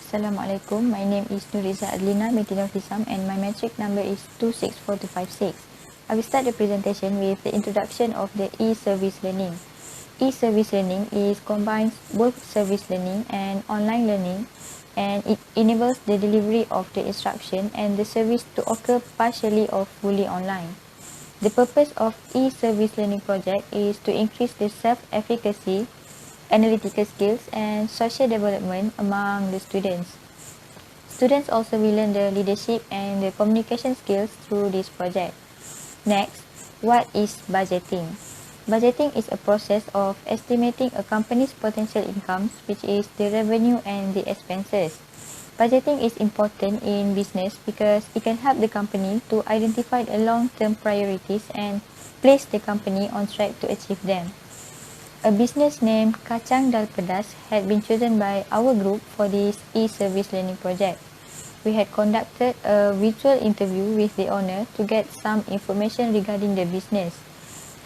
Assalamualaikum. My name is Nuriza Adlina binti Nafisam and my metric number is 264256. I will start the presentation with the introduction of the e-service learning. E-service learning combines both service learning and online learning, and it enables the delivery of the instruction and the service to occur partially or fully online. The purpose of e-service learning project is to increase the self-efficacy, analytical skills and social development among the students. Students also will learn the leadership and the communication skills through this project. Next, what is budgeting? Budgeting is a process of estimating a company's potential incomes, which is the revenue and the expenses. Budgeting is important in business because it can help the company to identify the long-term priorities and place the company on track to achieve them. A business named Kacang Dal Pedas had been chosen by our group for this e-service learning project. We had conducted a virtual interview with the owner to get some information regarding the business.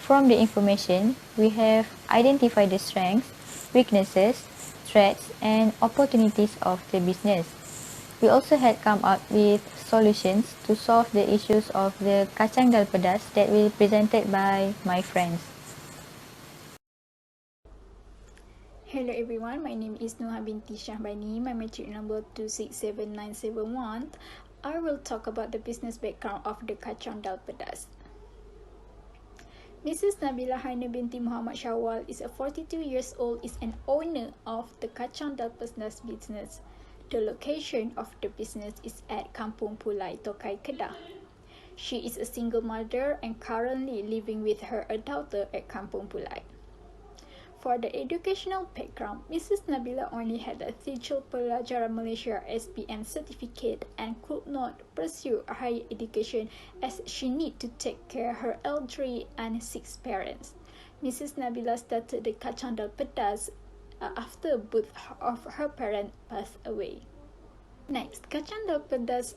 From the information, we have identified the strengths, weaknesses, threats, and opportunities of the business. We also had come up with solutions to solve the issues of the Kacang Dal Pedas that were presented by my friends. Hello everyone, my name is Nuha binti Syahbani, my metric number 267971. I will talk about the business background of the Kacang Dal Pedas. Mrs. Nabila Haina binti Muhammad Shawwal is a 42 years old, is an owner of the Kacang Dal Pedas business. The location of the business is at Kampung Pulai, Tokai, Kedah. She is a single mother and currently living with her daughter at Kampung Pulai. For the educational background, Mrs. Nabila only had a Sijil Pelajaran Malaysia SPM certificate and could not pursue higher education as she need to take care of her elderly and sick parents. Mrs. Nabila started the Kacang Dal Pedas after both of her parents passed away. Next, Kacang Dal Pedas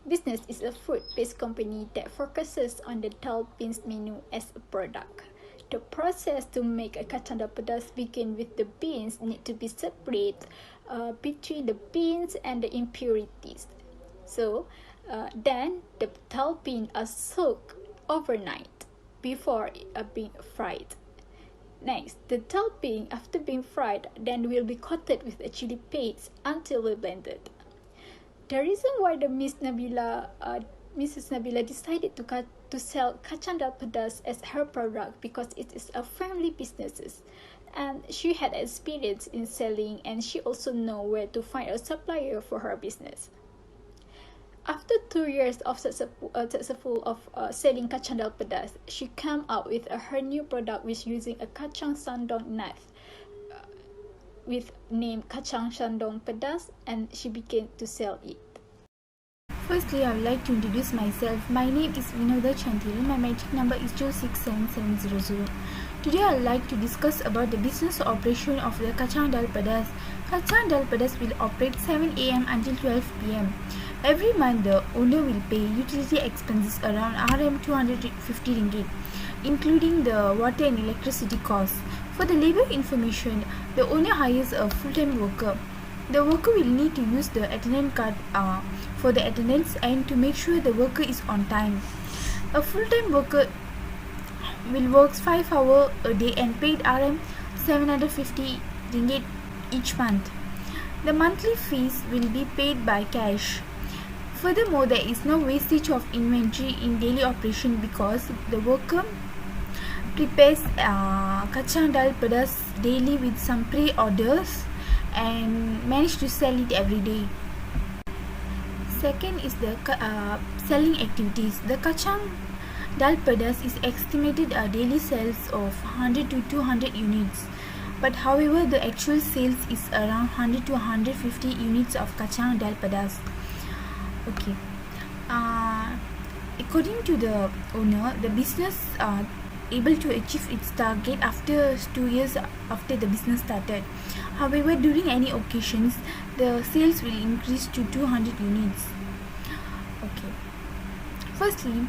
business is a food-based company that focuses on the dal beans menu as a product. The process to make a Kacang Dal Pedas begin with the beans need to be separate between the beans and the impurities. So, then the dal beans are soaked overnight before being fried. Next, the dal bean after being fried then will be coated with a chili paste until blended. The reason why the Mrs. Nabila decided to sell Kacang Dal Pedas as her product because it is a family business, and she had experience in selling and she also know where to find a supplier for her business. After 2 years of successful of selling Kacang Dal Pedas, she came out with her new product which using a kacang sandong nut with name Kacang Sandong Pedas, and she began to sell it. Firstly, I would like to introduce myself. My name is Vinoda Chantil. My metric number is 267700. Today, I would like to discuss about the business operation of the Kacang Dal Pedas. Kacang Dal Pedas will operate 7 a.m. until 12 p.m. Every month, the owner will pay utility expenses around RM250 ringgit, including the water and electricity costs. For the labor information, the owner hires a full-time worker. The worker will need to use the attendance card for the attendance and to make sure the worker is on time. A full-time worker will work 5 hours a day and paid RM750 ringgit each month. The monthly fees will be paid by cash. Furthermore, there is no wastage of inventory in daily operation because the worker prepares Kacang Dal Pedas daily with some pre-orders and manage to sell it every day. Second is the selling activities. The Kacang Dal Pedas is estimated daily sales of 100 to 200 units. But however, the actual sales is around 100 to 150 units of Kacang Dal Pedas. Okay. According to the owner, the business able to achieve its target after 2 years after the business started. However, during any occasions, the sales will increase to 200 units. Okay. Firstly,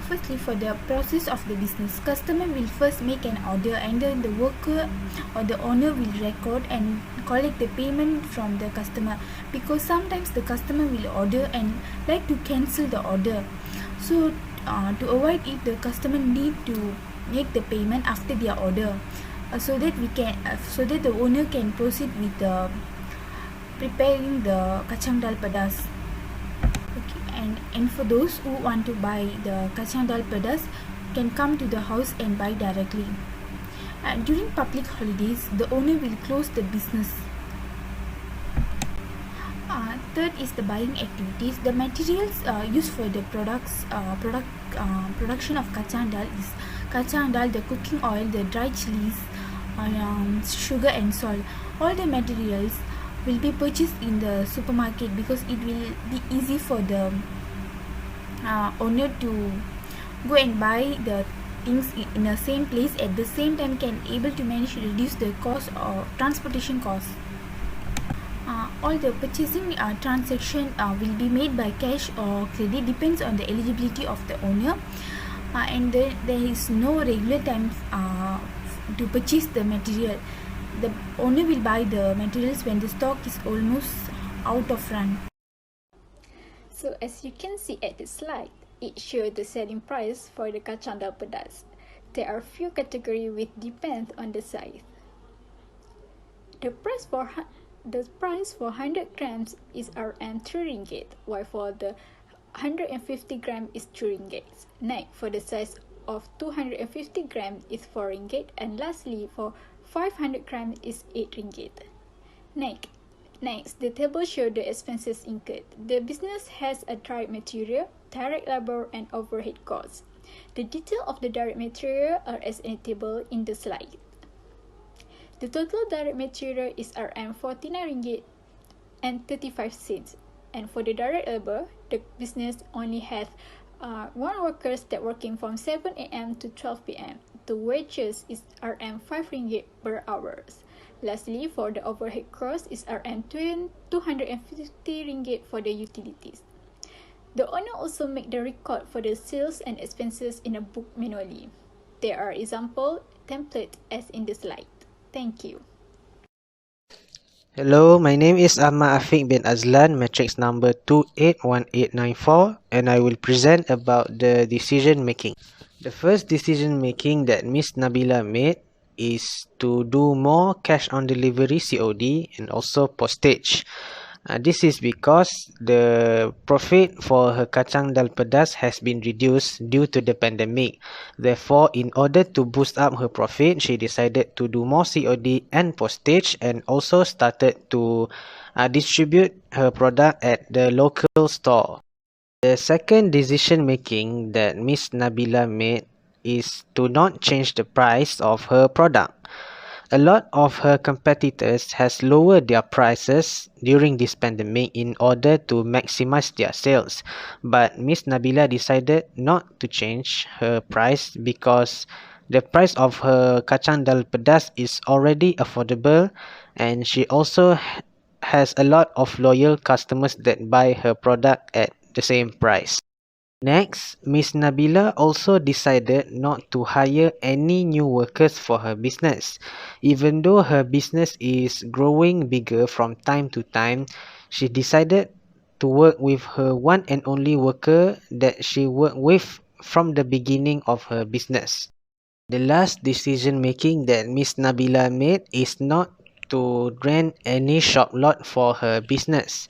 Firstly, for the process of the business, customer will first make an order and then the worker or the owner will record and collect the payment from the customer, because sometimes the customer will order and like to cancel the order. So to avoid it, the customer need to make the payment after their order, so that so that the owner can proceed with the preparing the kacang dal pedas. Okay, and for those who want to buy the kacang dal pedas, can come to the house and buy directly. During public holidays, the owner will close the business. Third is the buying activities. The materials used for the production of kacang dal is kacang dal, the cooking oil, the dried chilies, sugar and salt. All the materials will be purchased in the supermarket because it will be easy for the owner to go and buy the things in the same place, at the same time can able to manage to reduce the cost or transportation cost. All the purchasing transaction will be made by cash or credit, depends on the eligibility of the owner, and there is no regular time to purchase the material. The owner will buy the materials when the stock is almost out of run. So as you can see at the slide, it shows the selling price for the kacang dal pedas. There are few categories which depend on the size. The price for 100 grams is Rm 3 ringgit, while for the 150 gram is 2 ringgit. Next, for the size of 250 gram is 4 ringgit, and lastly for 500 gram is 8 ringgit. Next, the table shows the expenses incurred. The business has a direct material, direct labor, and overhead costs. The detail of the direct material are as in a table in the slide. The total direct material is Rm 49 ringgit and 35 cents. And for the direct labor, the business only has one workers that working from 7 a.m. to 12 p.m. The wages is Rm 5 ringgit per hour. Lastly, for the overhead cost is Rm 250 ringgit for the utilities. The owner also make the record for the sales and expenses in a book manually. There are example template as in the slide. Thank you. Hello, my name is Ahmad Afiq bin Azlan, matrix number 281894, and I will present about the decision making. The first decision making that Miss Nabila made is to do more cash on delivery COD and also postage. This is because the profit for her kacang dal pedas has been reduced due to the pandemic. Therefore, in order to boost up her profit, she decided to do more COD and postage, and also started to distribute her product at the local store. The second decision making that Miss Nabila made is to not change the price of her product. A lot of her competitors has lowered their prices during this pandemic in order to maximize their sales. But Miss Nabila decided not to change her price because the price of her kacang dal pedas is already affordable, and she also has a lot of loyal customers that buy her product at the same price. Next, Miss Nabila also decided not to hire any new workers for her business. Even though her business is growing bigger from time to time, she decided to work with her one and only worker that she worked with from the beginning of her business. The last decision making that Miss Nabila made is not to rent any shop lot for her business.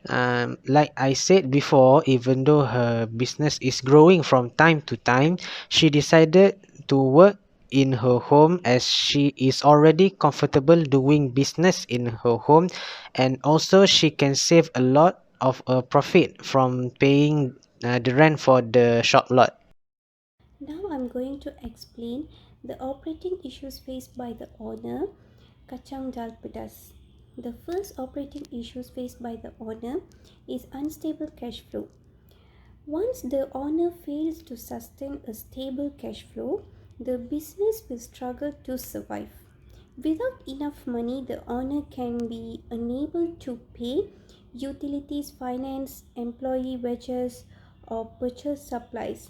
Like I said before, even though her business is growing from time to time, she decided to work in her home as she is already comfortable doing business in her home, and also she can save a lot of profit from paying the rent for the shop lot. Now I'm going to explain the operating issues faced by the owner, Kacang Dal Pedas. The first operating issues faced by the owner is unstable cash flow. Once the owner fails to sustain a stable cash flow, the business will struggle to survive. Without enough money, the owner can be unable to pay utilities, finance, employee wages, or purchase supplies.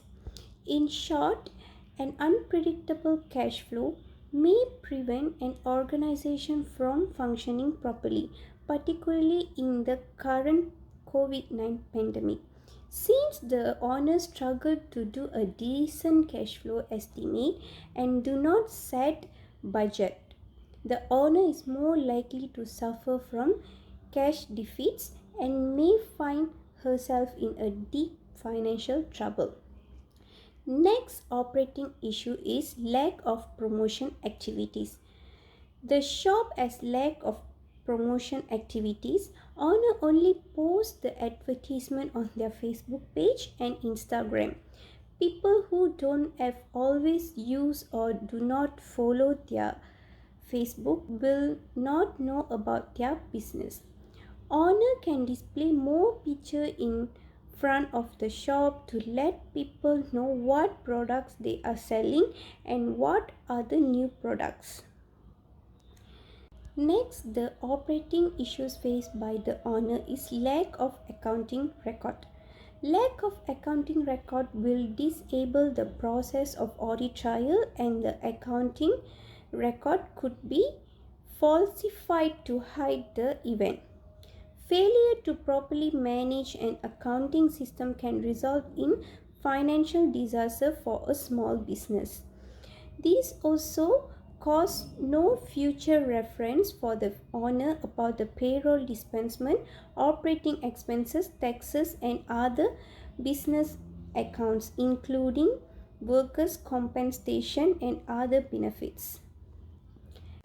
In short, an unpredictable cash flow may prevent an organization from functioning properly, particularly in the current COVID-19 pandemic. Since the owners struggle to do a decent cash flow estimate and do not set budget, the owner is more likely to suffer from cash defeats and may find herself in a deep financial trouble. Next operating issue is lack of promotion activities. The shop has lack of promotion activities. Owner only post the advertisement on their Facebook page and Instagram. People who don't have always use or do not follow their Facebook will not know about their business. Owner can display more picture in front of the shop to let people know what products they are selling and what are the new products. Next, the operating issues faced by the owner is lack of accounting record. Lack of accounting record will disable the process of audit trial, and the accounting record could be falsified to hide the event. Failure to properly manage an accounting system can result in financial disaster for a small business. These also cause no future reference for the owner about the payroll disbursement, operating expenses, taxes, and other business accounts, including workers' compensation and other benefits.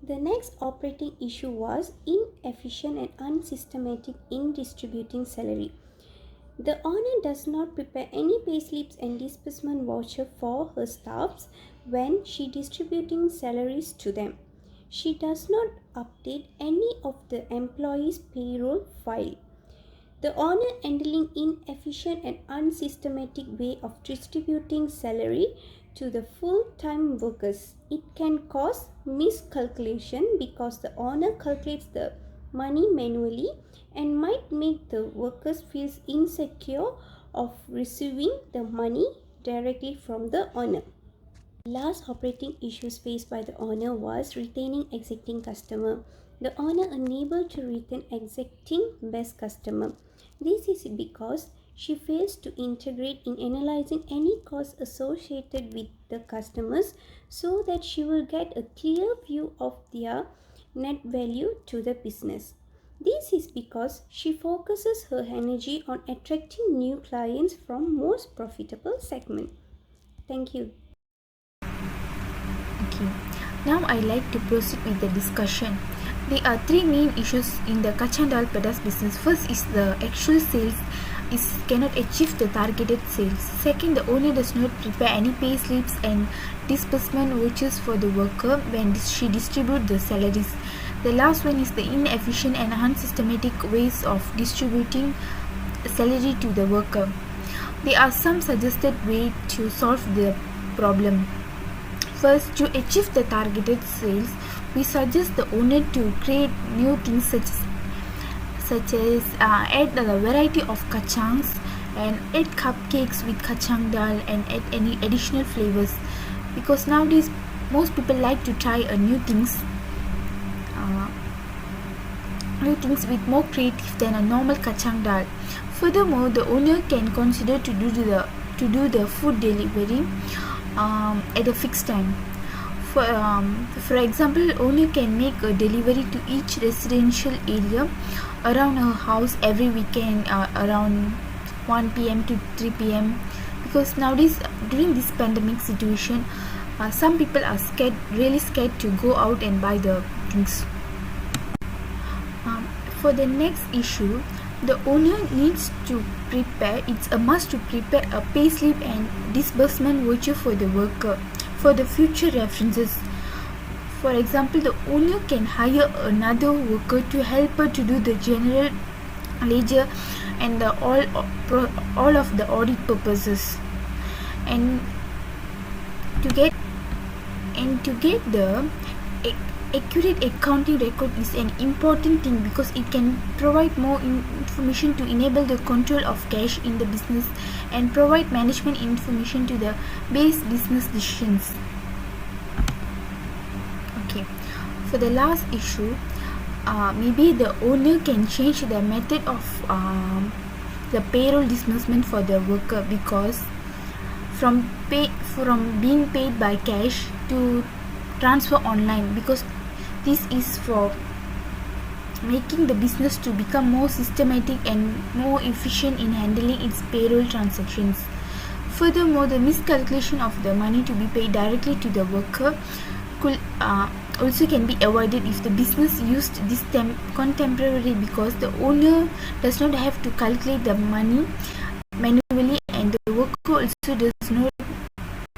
The next operating issue was inefficient and unsystematic in distributing salary. The owner does not prepare any payslips and disbursement voucher for her staffs when she distributing salaries to them. She does not update any of the employees' payroll file. The owner handling inefficient and unsystematic way of distributing salary to the full-time workers. It can cause miscalculation because the owner calculates the money manually and might make the workers feel insecure of receiving the money directly from the owner. Last operating issues faced by the owner was retaining existing customer. The owner unable to retain existing best customer. This is because she fails to integrate in analyzing any costs associated with the customers so that she will get a clear view of their net value to the business. This is because she focuses her energy on attracting new clients from most profitable segment. Thank you. Okay. Now I like to proceed with the discussion. There are three main issues in the kacang dal pedas business. First is the actual sales cannot achieve the targeted sales. Second, the owner does not prepare any pay slips and disbursement vouchers for the worker when she distributes the salaries. The last one is the inefficient and unsystematic ways of distributing salary to the worker. There are some suggested ways to solve the problem. First, to achieve the targeted sales, we suggest the owner to create new things such as add a variety of kacangs and add cupcakes with kacang dal and add any additional flavors, because nowadays most people like to try new things with more creative than a normal kacang dal. Furthermore, the owner can consider to do the food delivery at a fixed time. For example, owner can make a delivery to each residential area around her house every weekend around 1 p.m. to 3 p.m. because nowadays during this pandemic situation, some people are really scared to go out and buy the things. For the next issue, the owner needs to prepare, it's a must to prepare a payslip and disbursement voucher for the worker for the future references. For example, the owner can hire another worker to help her to do the general ledger and all of the audit purposes, and to get the accurate accounting record is an important thing because it can provide more information to enable the control of cash in the business and provide management information to the base business decisions. Okay, for the last issue, maybe the owner can change the method of the payroll disbursement for the worker, because from being paid by cash to transfer online, because this is for making the business to become more systematic and more efficient in handling its payroll transactions. Furthermore, the miscalculation of the money to be paid directly to the worker could also can be avoided if the business used this contemporary, because the owner does not have to calculate the money manually and the worker also does not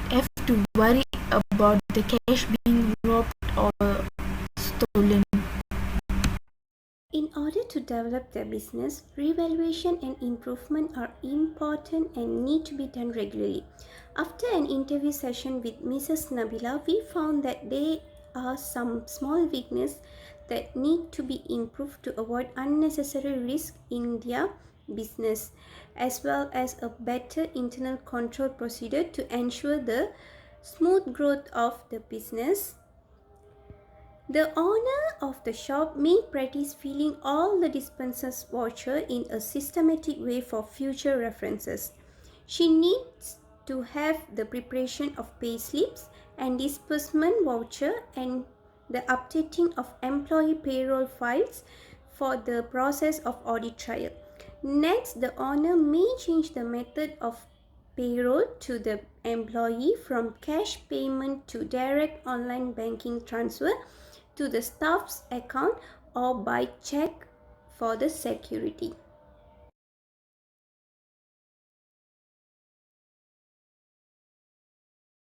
have to worry about the cash being robbed or stolen. In order to develop their business, revaluation and improvement are important and need to be done regularly. After an interview session with Mrs. Nabila, we found that there are some small weaknesses that need to be improved to avoid unnecessary risk in their business, as well as a better internal control procedure to ensure the smooth growth of the business. The owner of the shop may practice filling all the dispensers voucher in a systematic way for future references. She needs to have the preparation of pay slips and disbursement voucher and the updating of employee payroll files for the process of audit trial. Next, the owner may change the method of payroll to the employee from cash payment to direct online banking transfer to the staff's account or by check for the security.